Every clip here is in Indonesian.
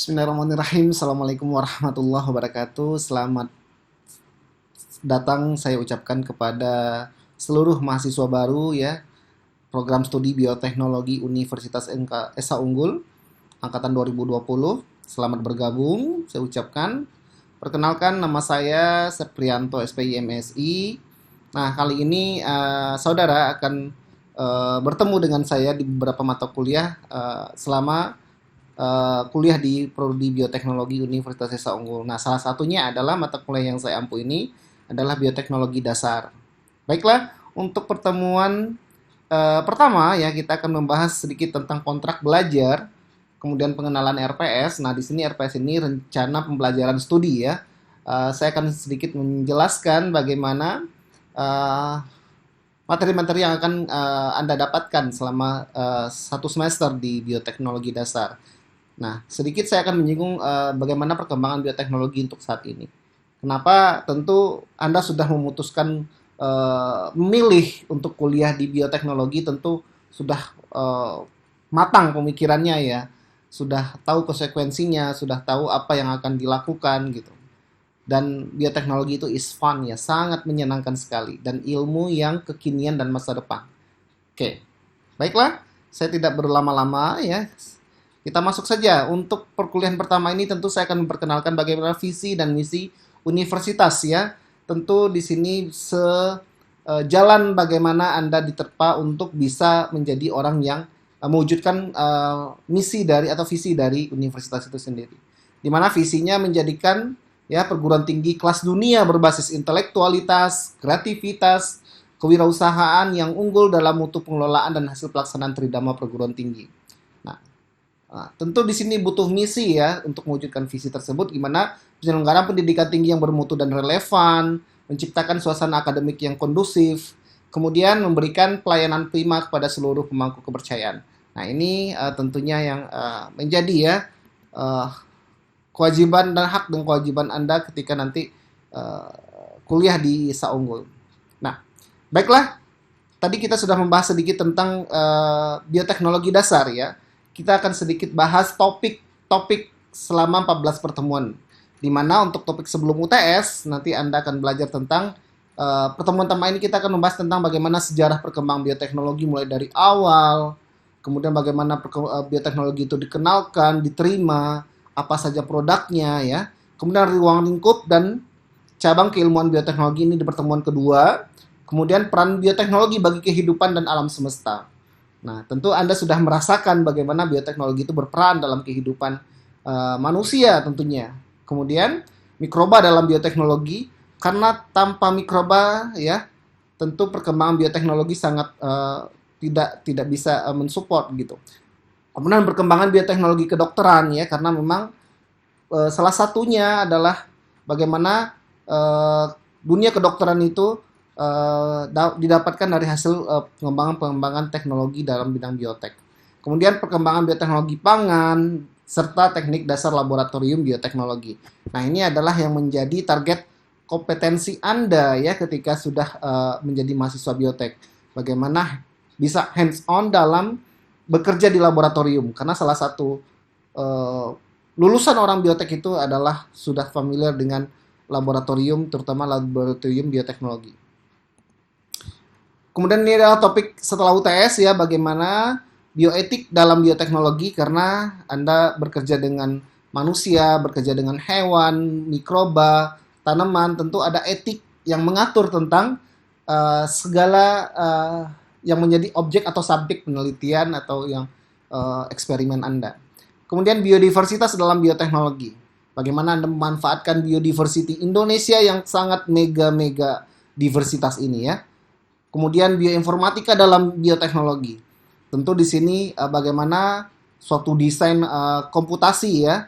Bismillahirrahmanirrahim. Assalamualaikum warahmatullahi wabarakatuh. Selamat datang saya ucapkan kepada seluruh mahasiswa baru ya, program studi bioteknologi Universitas Esa Unggul angkatan 2020. Selamat bergabung, saya ucapkan. Perkenalkan, nama saya Septrianto SPI MSI. Nah, kali ini saudara akan bertemu dengan saya di beberapa mata kuliah selama kuliah di Prodi Bioteknologi Universitas Esa Unggul. Nah, salah satunya adalah mata kuliah yang saya ampu ini adalah bioteknologi dasar. Baiklah, untuk pertemuan pertama ya kita akan membahas sedikit tentang kontrak belajar, kemudian pengenalan RPS. Nah, di sini RPS ini rencana pembelajaran studi ya. Saya akan sedikit menjelaskan bagaimana materi-materi yang akan Anda dapatkan selama satu semester di bioteknologi dasar. Nah, sedikit saya akan menyinggung bagaimana perkembangan bioteknologi untuk saat ini. Kenapa? Tentu Anda sudah memutuskan memilih untuk kuliah di bioteknologi, tentu sudah matang pemikirannya ya, sudah tahu konsekuensinya, sudah tahu apa yang akan dilakukan gitu. Dan bioteknologi itu is fun ya, sangat menyenangkan sekali dan ilmu yang kekinian dan masa depan. Oke, baiklah, saya tidak berlama-lama ya. Kita masuk saja. Untuk perkuliahan pertama ini tentu saya akan memperkenalkan bagaimana visi dan misi universitas ya. Tentu di sini sejalan bagaimana Anda diterpa untuk bisa menjadi orang yang mewujudkan misi dari atau visi dari universitas itu sendiri. Di mana visinya menjadikan ya perguruan tinggi kelas dunia berbasis intelektualitas, kreativitas, kewirausahaan yang unggul dalam mutu pengelolaan dan hasil pelaksanaan tridharma perguruan tinggi. Tentu di sini butuh misi ya untuk mewujudkan visi tersebut, gimana penyelenggaraan pendidikan tinggi yang bermutu dan relevan, menciptakan suasana akademik yang kondusif, kemudian memberikan pelayanan prima kepada seluruh pemangku kepercayaan. Nah, ini tentunya yang menjadi ya kewajiban dan hak dan kewajiban Anda ketika nanti kuliah di Esa Unggul. Nah, baiklah, tadi kita sudah membahas sedikit tentang bioteknologi dasar ya. Kita akan sedikit bahas topik-topik selama 14 pertemuan. Di mana untuk topik sebelum UTS, nanti Anda akan belajar tentang pertemuan pertama ini kita akan membahas tentang bagaimana sejarah perkembangan bioteknologi mulai dari awal, kemudian bagaimana bioteknologi itu dikenalkan, diterima, apa saja produknya ya. Kemudian ruang lingkup dan cabang keilmuan bioteknologi ini di pertemuan kedua. Kemudian peran bioteknologi bagi kehidupan dan alam semesta. Nah, tentu Anda sudah merasakan bagaimana bioteknologi itu berperan dalam kehidupan manusia tentunya. Kemudian mikroba dalam bioteknologi, karena tanpa mikroba ya, tentu perkembangan bioteknologi sangat tidak bisa mensupport gitu. Kemudian perkembangan bioteknologi kedokteran ya, karena memang salah satunya adalah bagaimana dunia kedokteran itu didapatkan dari hasil pengembangan teknologi dalam bidang biotek. Kemudian perkembangan bioteknologi pangan serta teknik dasar laboratorium bioteknologi. Nah, ini adalah yang menjadi target kompetensi Anda ya ketika sudah menjadi mahasiswa biotek. Bagaimana bisa hands on dalam bekerja di laboratorium, karena salah satu lulusan orang biotek itu adalah sudah familiar dengan laboratorium, terutama laboratorium bioteknologi. Kemudian ini adalah topik setelah UTS ya, bagaimana bioetik dalam bioteknologi, karena Anda bekerja dengan manusia, bekerja dengan hewan, mikroba, tanaman, tentu ada etik yang mengatur tentang segala yang menjadi objek atau subjek penelitian atau yang eksperimen Anda. Kemudian biodiversitas dalam bioteknologi. Bagaimana Anda memanfaatkan biodiversity Indonesia yang sangat mega diversitas ini ya. Kemudian bioinformatika dalam bioteknologi. Tentu di sini bagaimana suatu desain komputasi ya,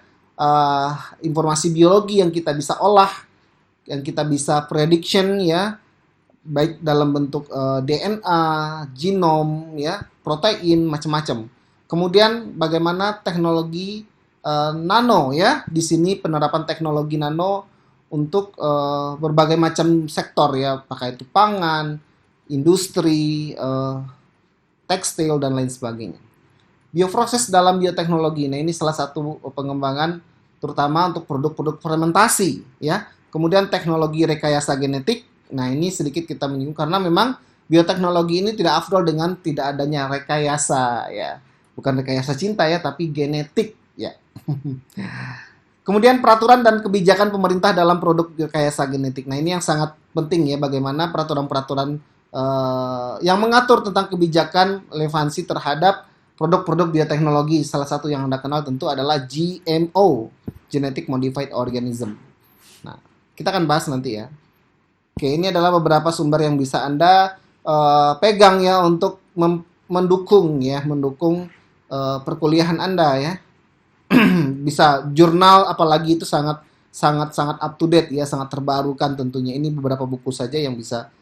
informasi biologi yang kita bisa olah, yang kita bisa prediction ya, baik dalam bentuk DNA, genom ya, protein, macam-macam. Kemudian bagaimana teknologi nano ya, di sini penerapan teknologi nano untuk berbagai macam sektor ya, apakah itu pangan, industri, tekstil, dan lain sebagainya. bioproses dalam bioteknologi. Nah, ini salah satu pengembangan terutama untuk produk-produk fermentasi ya. Kemudian teknologi rekayasa genetik. Nah, ini sedikit kita menyinggung karena memang bioteknologi ini tidak afdol dengan tidak adanya rekayasa ya. Bukan rekayasa cinta ya, tapi genetik ya. Kemudian peraturan dan kebijakan pemerintah dalam produk rekayasa genetik. Nah, ini yang sangat penting ya, bagaimana peraturan-peraturan yang mengatur tentang kebijakan relevansi terhadap produk-produk bioteknologi. Salah satu yang Anda kenal tentu adalah GMO, Genetic Modified Organism. Nah, kita akan bahas nanti ya. Oke, ini adalah beberapa sumber yang bisa Anda pegang ya untuk mendukung perkuliahan Anda ya. Bisa jurnal, apalagi itu sangat up to date ya, sangat terbarukan tentunya. Ini beberapa buku saja yang bisa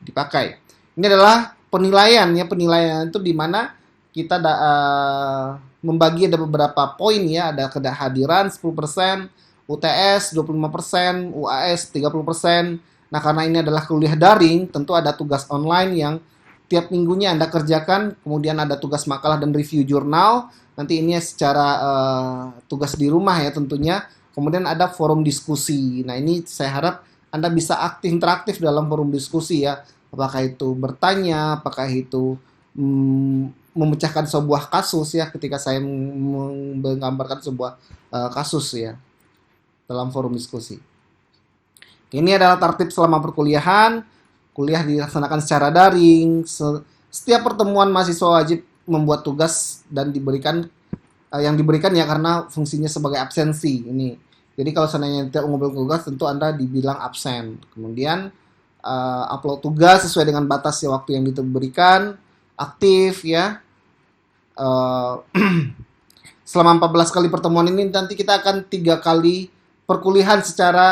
dipakai. Ini adalah penilaian ya, penilaian itu di mana kita membagi ada beberapa poin ya, ada kehadiran 10%, UTS 25%, UAS 30%. Nah, karena ini adalah kuliah daring, tentu ada tugas online yang tiap minggunya Anda kerjakan, kemudian ada tugas makalah dan review jurnal. Nanti ini secara tugas di rumah ya tentunya. Kemudian ada forum diskusi. Nah, ini saya harap Anda bisa interaktif dalam forum diskusi ya. Apakah itu bertanya, apakah itu memecahkan sebuah kasus ya, ketika saya menggambarkan sebuah kasus ya dalam forum diskusi. Ini adalah tertib selama perkuliahan. Kuliah dilaksanakan secara daring. Setiap pertemuan mahasiswa wajib membuat tugas dan diberikan yang diberikan ya karena fungsinya sebagai absensi ini. Jadi kalau seandainya tidak mengumpulkan tugas, tentu Anda dibilang absen. Kemudian upload tugas sesuai dengan batas waktu yang diberikan, aktif ya. Selama 14 kali pertemuan ini nanti kita akan 3 kali perkuliahan secara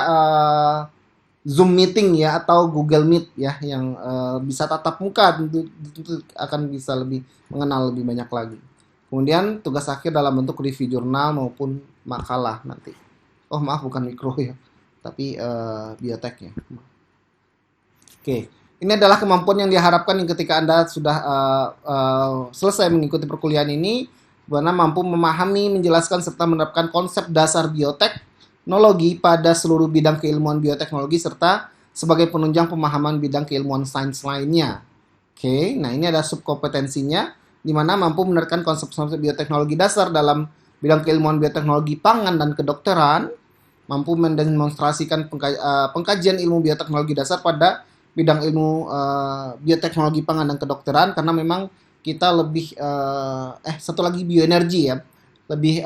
Zoom meeting ya atau Google Meet ya yang bisa tatap muka, tentu akan bisa lebih mengenal lebih banyak lagi. Kemudian tugas akhir dalam bentuk review jurnal maupun makalah nanti. Oh maaf, bukan mikro ya, tapi bioteknya. Oke, ini adalah kemampuan yang diharapkan ketika Anda sudah selesai mengikuti perkuliahan ini, Anda mampu memahami, menjelaskan serta menerapkan konsep dasar bioteknologi pada seluruh bidang keilmuan bioteknologi serta sebagai penunjang pemahaman bidang keilmuan sains lainnya. Oke, nah ini ada subkompetensinya di mana mampu menerapkan konsep-konsep bioteknologi dasar dalam bidang keilmuan bioteknologi pangan dan kedokteran, mampu mendemonstrasikan pengkajian ilmu bioteknologi dasar pada bidang ilmu bioteknologi pangan dan kedokteran, karena memang kita lebih satu lagi bioenergi ya, lebih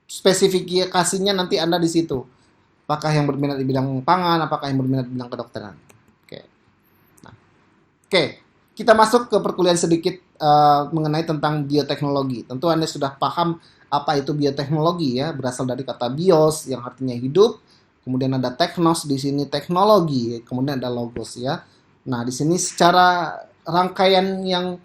spesifikasinya nanti Anda di situ. Apakah yang berminat di bidang pangan, apakah yang berminat di bidang kedokteran. Oke. Nah, kita masuk ke perkuliahan sedikit mengenai tentang bioteknologi. Tentu Anda sudah paham apa itu bioteknologi ya, berasal dari kata bios yang artinya hidup. Kemudian ada teknos di sini teknologi, kemudian ada logos ya. Nah, di sini secara rangkaian yang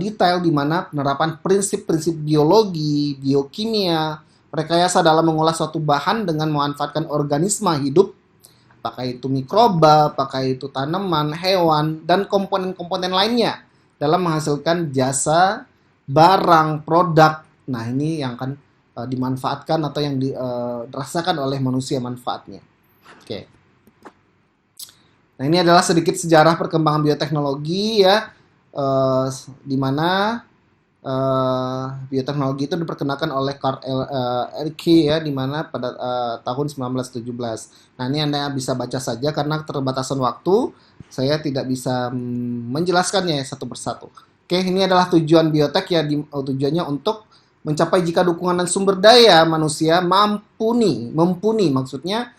detail di mana penerapan prinsip-prinsip biologi, biokimia, rekayasa dalam mengolah suatu bahan dengan memanfaatkan organisme hidup, apakah itu mikroba, apakah itu tanaman, hewan, dan komponen-komponen lainnya dalam menghasilkan jasa, barang, produk. Nah, ini yang akan dimanfaatkan atau yang dirasakan oleh manusia manfaatnya. Oke. Nah, ini adalah sedikit sejarah perkembangan bioteknologi ya, di mana bioteknologi itu diperkenalkan oleh Carl Ehrlich ya, di mana pada tahun 1917. Nah, ini Anda bisa baca saja karena keterbatasan waktu, saya tidak bisa menjelaskannya satu persatu. Oke, ini adalah tujuan biotek ya, tujuannya untuk mencapai jika dukungan dan sumber daya manusia mumpuni maksudnya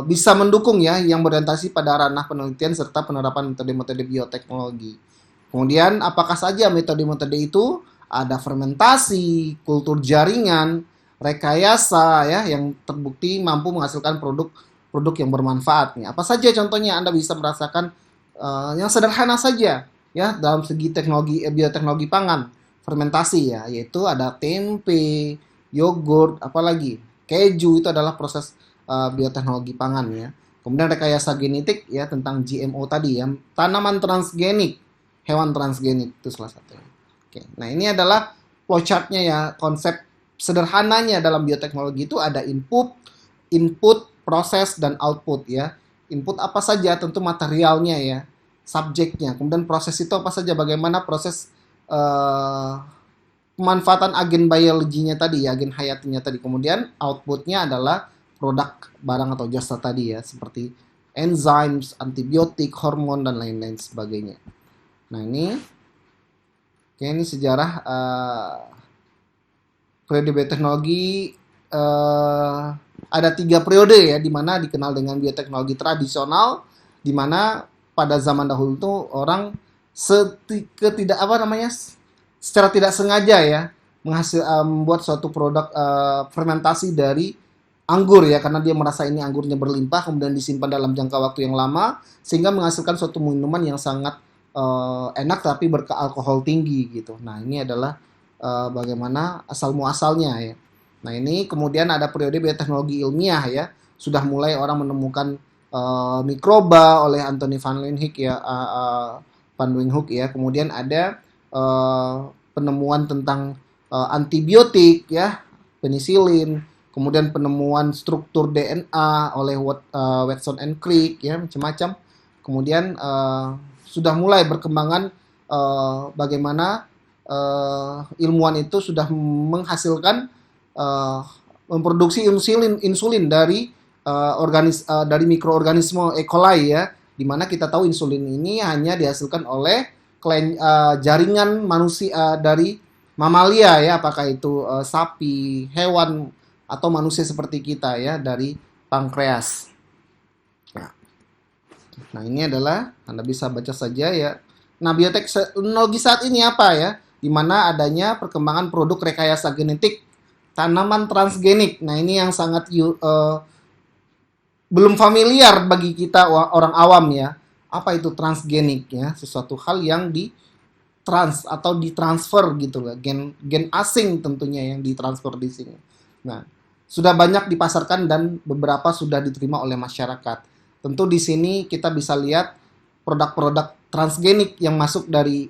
bisa mendukung ya yang berorientasi pada ranah penelitian serta penerapan metode-metode bioteknologi. Kemudian apakah saja metode-metode itu? Ada fermentasi, kultur jaringan, rekayasa ya yang terbukti mampu menghasilkan produk yang bermanfaat. Apa saja contohnya? Anda bisa merasakan yang sederhana saja ya dalam segi teknologi bioteknologi pangan. Fermentasi ya, yaitu ada tempe, yogurt, apalagi keju, itu adalah proses bioteknologi pangan ya. Kemudian rekayasa genetik ya tentang GMO tadi ya, tanaman transgenik, hewan transgenik itu salah satunya. Oke, nah ini adalah flowchart-nya ya, konsep sederhananya dalam bioteknologi itu ada input, proses dan output ya. Input apa saja, tentu materialnya ya, subjeknya. Kemudian proses itu apa saja, bagaimana proses pemanfaatan agen biologinya tadi ya, agen hayatinya tadi. Kemudian outputnya adalah produk barang atau jasa tadi ya, seperti enzymes, antibiotik, hormon dan lain-lain sebagainya. Nah ini sejarah periode bioteknologi. Ada 3 periode ya, di mana dikenal dengan bioteknologi tradisional, di mana pada zaman dahulu itu orang secara tidak sengaja ya membuat suatu produk fermentasi dari anggur ya, karena dia merasa ini anggurnya berlimpah, kemudian disimpan dalam jangka waktu yang lama sehingga menghasilkan suatu minuman yang sangat enak tapi beralkohol tinggi gitu. Nah ini adalah bagaimana asal muasalnya ya. Nah ini kemudian ada periode bioteknologi ilmiah ya, sudah mulai orang menemukan mikroba oleh Anthony van Leeuwenhoek ya. Kemudian ada penemuan tentang antibiotik ya, penisilin. Kemudian penemuan struktur DNA oleh Watson and Crick ya, macam-macam. Kemudian sudah mulai berkembangan bagaimana ilmuwan itu sudah menghasilkan memproduksi insulin dari dari mikroorganisme E. coli ya, dimana kita tahu insulin ini hanya dihasilkan oleh jaringan manusia dari mamalia ya, apakah itu sapi, hewan atau manusia seperti kita ya, dari pankreas. Nah ini adalah Anda bisa baca saja ya. Nah bioteknologi saat ini apa ya? Di mana adanya perkembangan produk rekayasa genetik tanaman transgenik. Nah ini yang sangat belum familiar bagi kita orang awam ya. Apa itu transgenik ya? Sesuatu hal yang ditransfer gitu lah. Gen asing tentunya yang ditransfer di sini. Nah, sudah banyak dipasarkan dan beberapa sudah diterima oleh masyarakat. Tentu di sini kita bisa lihat produk-produk transgenik yang masuk dari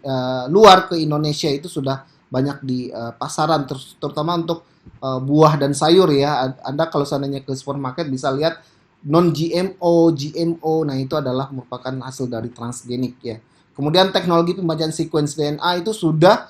luar ke Indonesia itu sudah banyak di pasaran, terutama untuk buah dan sayur ya. Anda kalau seandainya ke supermarket bisa lihat non-GMO, GMO, nah itu adalah merupakan hasil dari transgenik ya. Kemudian teknologi pembacaan sequence DNA itu sudah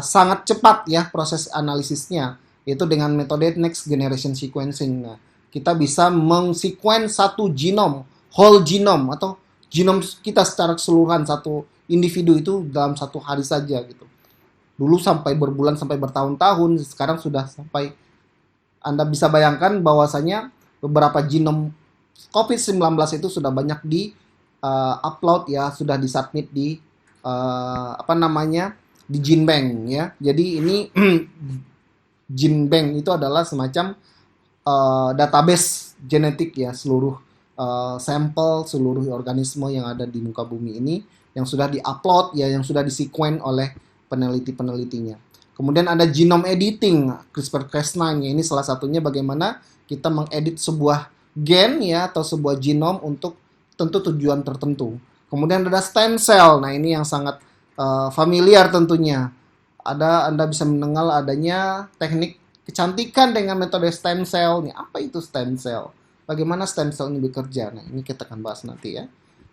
sangat cepat ya proses analisisnya, yaitu dengan metode next generation sequencing. Nah, kita bisa mengsequence satu genom, whole genome atau genom kita secara keseluruhan satu individu itu dalam satu hari saja gitu. Dulu sampai berbulan sampai bertahun-tahun, sekarang sudah sampai, Anda bisa bayangkan bahwasanya beberapa genom COVID-19 itu sudah banyak di upload ya, sudah disubmit di di GenBank ya. Jadi ini GenBank itu adalah semacam database genetik ya, seluruh sampel seluruh organisme yang ada di muka bumi ini yang sudah diupload ya, yang sudah disekuen oleh peneliti-penelitinya. Kemudian ada genome editing, CRISPR-Cas9 ya, ini salah satunya bagaimana kita mengedit sebuah gen ya atau sebuah genom untuk tentu tujuan tertentu. Kemudian ada stem cell. Nah, ini yang sangat familiar tentunya. Anda bisa mendengar adanya teknik kecantikan dengan metode stem cell. Nih, apa itu stem cell? Bagaimana stem cell ini bekerja? Nah, ini kita akan bahas nanti ya.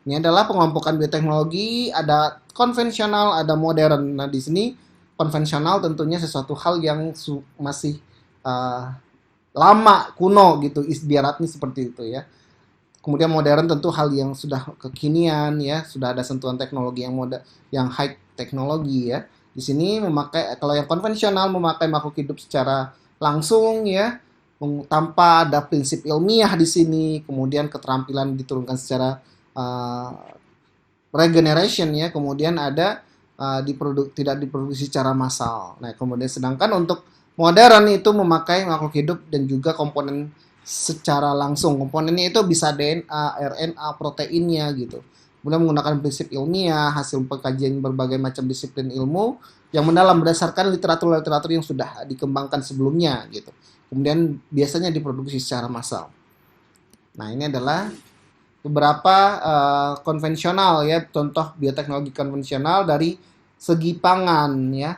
Ini adalah pengelompokan bioteknologi, ada konvensional, ada modern. Nah, di sini konvensional tentunya sesuatu hal yang masih lama, kuno gitu, istiadatnya seperti itu ya. Kemudian modern tentu hal yang sudah kekinian ya, sudah ada sentuhan teknologi yang high teknologi ya. Di sini kalau yang konvensional memakai makhluk hidup secara langsung ya, tanpa ada prinsip ilmiah di sini. Kemudian keterampilan diturunkan secara regeneration ya. Kemudian ada tidak diproduksi secara massal. Nah, kemudian sedangkan untuk modern itu memakai makhluk hidup dan juga komponen secara langsung. Komponennya itu bisa DNA, RNA, proteinnya gitu. Kemudian menggunakan prinsip ilmiah, hasil pengkajian berbagai macam disiplin ilmu yang mendalam berdasarkan literatur-literatur yang sudah dikembangkan sebelumnya gitu. Kemudian biasanya diproduksi secara massal. Nah, ini adalah beberapa konvensional ya, contoh bioteknologi konvensional dari segi pangan ya.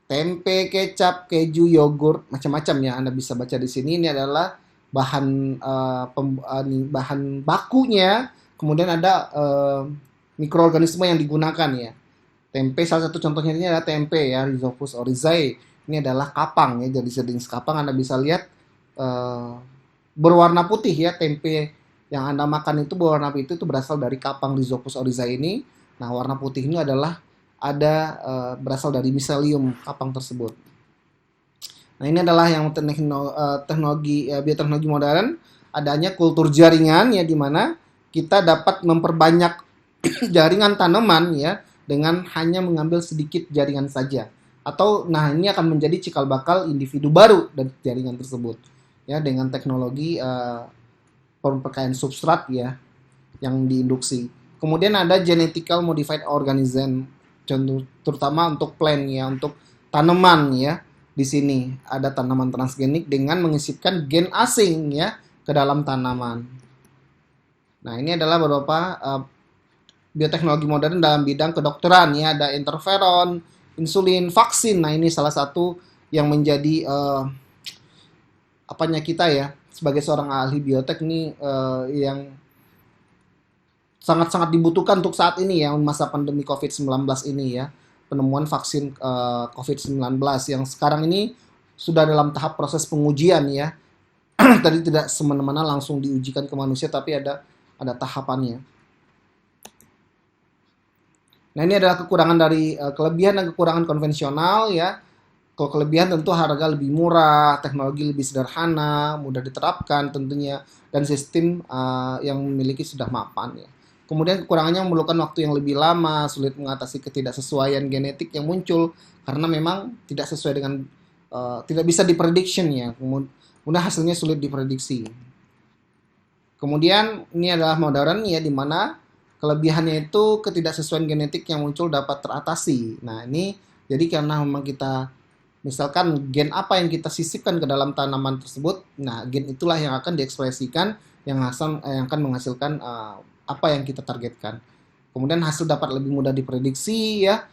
Tempe, kecap, keju, yogurt, macam-macam ya. Anda bisa baca di sini. Ini adalah bahan bakunya. Kemudian ada mikroorganisme yang digunakan ya. Tempe salah satu contohnya ini adalah tempe ya, Rhizopus oryzae. Ini adalah kapang ya, jadi jenis kapang. Anda bisa lihat eh, berwarna putih ya, tempe yang Anda makan itu berwarna putih itu berasal dari kapang Rhizopus oryzae ini. Nah, warna putih ini adalah berasal dari miselium kapang tersebut. Nah, ini adalah yang teknologi bioteknologi modern, adanya kultur jaringan ya, di mana kita dapat memperbanyak jaringan tanaman ya dengan hanya mengambil sedikit jaringan saja. Atau nah, ini akan menjadi cikal bakal individu baru dari jaringan tersebut ya, dengan teknologi pemperkayaan substrat ya yang diinduksi. Kemudian ada genetical modified organism, terutama untuk plant ya, untuk tanaman ya. Di sini ada tanaman transgenik dengan mengisipkan gen asing ya ke dalam tanaman. Nah, ini adalah beberapa bioteknologi modern dalam bidang kedokteran ya, ada interferon, insulin, vaksin. Nah, ini salah satu yang menjadi apanya kita ya sebagai seorang ahli biotek ini yang sangat-sangat dibutuhkan untuk saat ini ya, masa pandemi COVID-19 ini ya, penemuan vaksin COVID-19 yang sekarang ini sudah dalam tahap proses pengujian ya. Tadi tidak semena-mena langsung diujikan ke manusia, tapi ada tahapannya. Nah, ini adalah kekurangan dari kelebihan dan kekurangan konvensional ya. Kalau kelebihan tentu harga lebih murah, teknologi lebih sederhana, mudah diterapkan tentunya, dan sistem yang memiliki sudah mapan ya. Kemudian kekurangannya memerlukan waktu yang lebih lama, sulit mengatasi ketidaksesuaian genetik yang muncul karena memang tidak sesuai dengan tidak bisa diprediction ya. Kemudian hasilnya sulit diprediksi. Kemudian ini adalah modern ya, di mana kelebihannya itu ketidaksesuaian genetik yang muncul dapat teratasi. Nah, ini jadi karena memang kita misalkan gen apa yang kita sisipkan ke dalam tanaman tersebut, nah gen itulah yang akan diekspresikan yang akan menghasilkan apa yang kita targetkan. Kemudian hasil dapat lebih mudah diprediksi ya,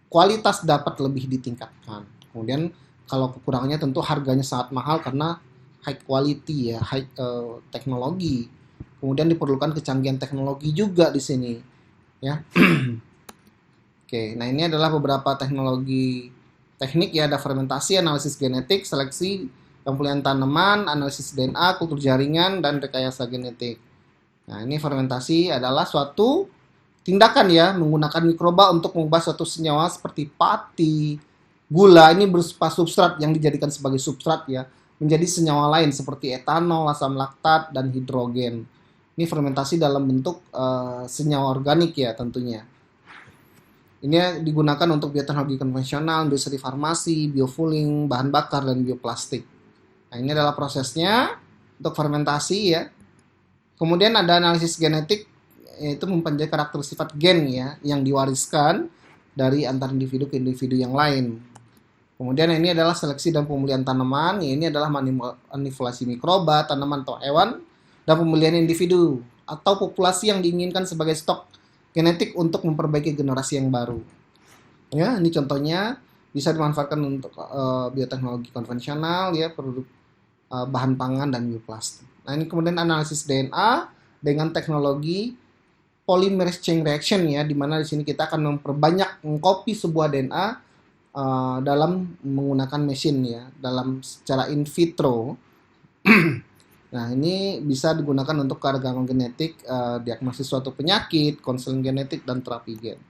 kualitas dapat lebih ditingkatkan. Kemudian kalau kekurangannya tentu harganya sangat mahal karena high quality ya, high teknologi. Kemudian diperlukan kecanggihan teknologi juga di sini ya. Oke, nah ini adalah beberapa teknik ya, ada fermentasi, analisis genetik, seleksi, pemulihan tanaman, analisis DNA, kultur jaringan, dan rekayasa genetik. Nah, ini fermentasi adalah suatu tindakan ya, menggunakan mikroba untuk mengubah suatu senyawa seperti pati, gula, ini berupa substrat yang dijadikan sebagai substrat ya, menjadi senyawa lain seperti etanol, asam laktat, dan hidrogen. Ini fermentasi dalam bentuk senyawa organik ya tentunya. Ini digunakan untuk bioteknologi konvensional, industri farmasi, biofueling, bahan bakar, dan bioplastik. Nah, ini adalah prosesnya untuk fermentasi ya. Kemudian ada analisis genetik, yaitu mempelajari karakter sifat gen ya, yang diwariskan dari antar individu ke individu yang lain. Kemudian ini adalah seleksi dan pemulihan tanaman, ya, ini adalah manipulasi mikroba, tanaman atau hewan, dan pemilihan individu atau populasi yang diinginkan sebagai stok genetik untuk memperbaiki generasi yang baru. Ya, ini contohnya bisa dimanfaatkan untuk bioteknologi konvensional ya, produk bahan pangan dan bioplastik. Nah, ini kemudian analisis DNA dengan teknologi polymerase chain reaction ya, di mana di sini kita akan memperbanyak mengcopy sebuah DNA dalam menggunakan mesin ya, dalam secara in vitro. Nah, ini bisa digunakan untuk keragaman genetik, diagnosis suatu penyakit, konseling genetik, dan terapi gen.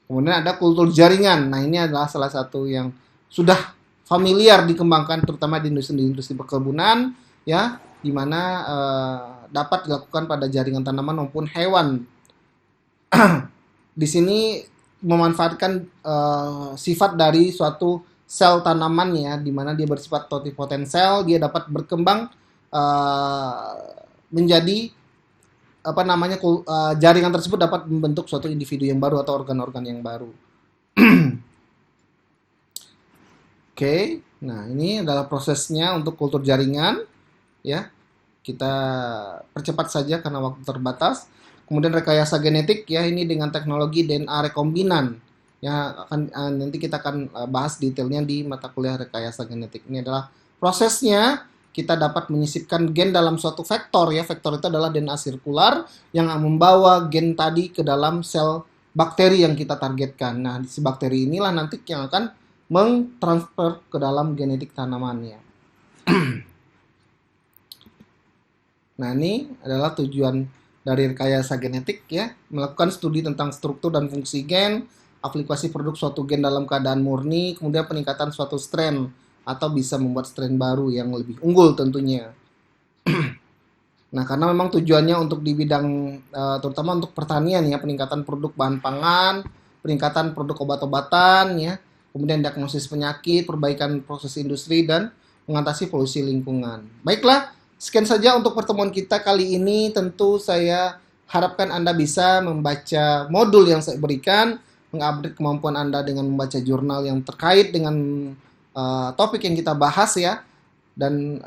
Kemudian ada kultur jaringan. Nah, ini adalah salah satu yang sudah familiar dikembangkan terutama di industri perkebunan ya, di mana dapat dilakukan pada jaringan tanaman maupun hewan. Di sini memanfaatkan sifat dari suatu sel tanaman ya, di mana dia bersifat totipotent sel, dia dapat berkembang menjadi jaringan tersebut dapat membentuk suatu individu yang baru atau organ-organ yang baru. Oke, nah ini adalah prosesnya untuk kultur jaringan ya. kita percepat saja karena waktu terbatas. Kemudian rekayasa genetik ya, ini dengan teknologi DNA rekombinan. Ya, nanti kita akan bahas detailnya di mata kuliah rekayasa genetik. Ini adalah prosesnya kita dapat menyisipkan gen dalam suatu vektor ya. Vektor itu adalah DNA sirkular yang membawa gen tadi ke dalam sel bakteri yang kita targetkan. Nah, si bakteri inilah nanti yang akan mentransfer ke dalam genetik tanamannya. Nah, ini adalah tujuan dari rekayasa genetik ya, melakukan studi tentang struktur dan fungsi gen, aplikasi produk suatu gen dalam keadaan murni, kemudian peningkatan suatu strain atau bisa membuat strain baru yang lebih unggul tentunya. Nah, karena memang tujuannya untuk di bidang terutama untuk pertanian ya, peningkatan produk bahan pangan, peningkatan produk obat-obatan ya, kemudian diagnosis penyakit, perbaikan proses industri dan mengatasi polusi lingkungan. Baiklah, sekian saja untuk pertemuan kita kali ini. Tentu saya harapkan Anda bisa membaca modul yang saya berikan, mengupdate kemampuan Anda dengan membaca jurnal yang terkait dengan topik yang kita bahas ya, dan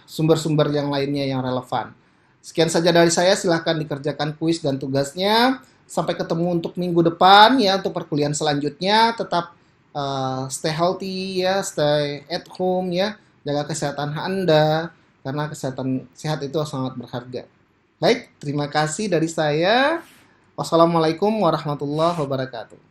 sumber-sumber yang lainnya yang relevan. Sekian saja dari saya, silahkan dikerjakan kuis dan tugasnya. Sampai ketemu untuk minggu depan ya, untuk perkuliahan selanjutnya. Tetap stay healthy ya, stay at home ya, jaga kesehatan Anda, karena kesehatan sehat itu sangat berharga. Baik, terima kasih dari saya. Wassalamualaikum warahmatullahi wabarakatuh.